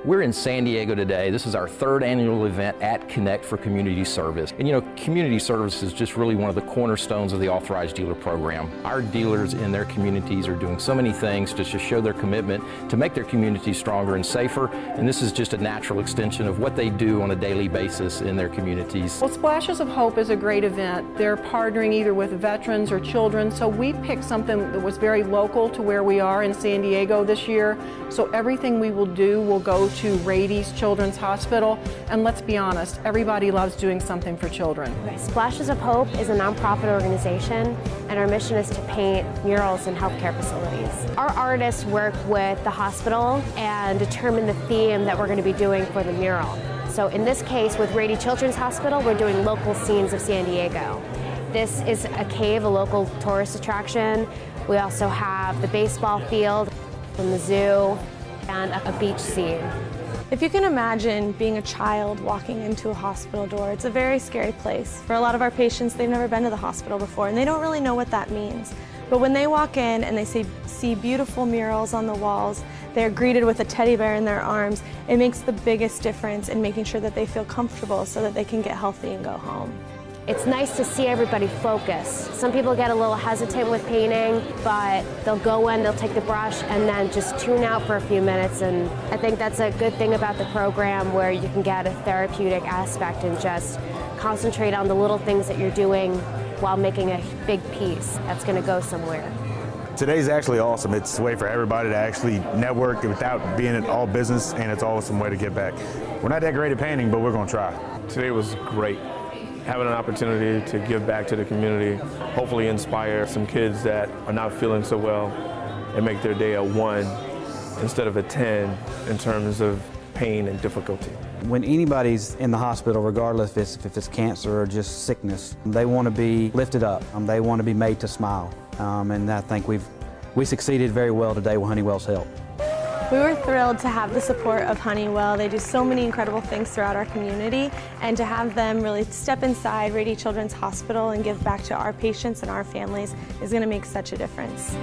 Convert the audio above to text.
We're in San Diego today. This is our third annual event at Connect for Community Service. And you know, community service is just really one of the cornerstones of the Authorized Dealer Program. Our dealers in their communities are doing so many things just to show their commitment to make their communities stronger and safer. And this is just a natural extension of what they do on a daily basis in their communities. Well, Splashes of Hope is a great event. They're partnering either with veterans or children, so we picked something that was very local to where we are in San Diego this year. So everything we will do will go to Rady's Children's Hospital, and let's be honest, everybody loves doing something for children. Splashes of Hope is a nonprofit organization, and our mission is to paint murals in healthcare facilities. Our artists work with the hospital and determine the theme that we're going to be doing for the mural. So in this case, with Rady Children's Hospital, we're doing local scenes of San Diego. This is a cave, a local tourist attraction. We also have the baseball field from the zoo and a beach scene. If you can imagine being a child walking into a hospital door, it's a very scary place. For a lot of our patients, they've never been to the hospital before, and they don't really know what that means. But when they walk in and they see beautiful murals on the walls, they're greeted with a teddy bear in their arms, it makes the biggest difference in making sure that they feel comfortable so that they can get healthy and go home. It's nice to see everybody focus. Some people get a little hesitant with painting, but they'll go in, they'll take the brush, and then just tune out for a few minutes. And I think that's a good thing about the program, where you can get a therapeutic aspect and just concentrate on the little things that you're doing while making a big piece that's going to go somewhere. Today's actually awesome. It's a way for everybody to actually network without being in all business, and it's always some way to get back. We're not that great at painting, but we're going to try. Today was great. Having an opportunity to give back to the community, hopefully inspire some kids that are not feeling so well and make their day a 1 instead of a 10 in terms of pain and difficulty. When anybody's in the hospital, regardless if it's cancer or just sickness, they want to be lifted up. They want to be made to smile. And I think we succeeded very well today with Honeywell's help. We were thrilled to have the support of Honeywell. They do so many incredible things throughout our community, and to have them really step inside Rady Children's Hospital and give back to our patients and our families is going to make such a difference.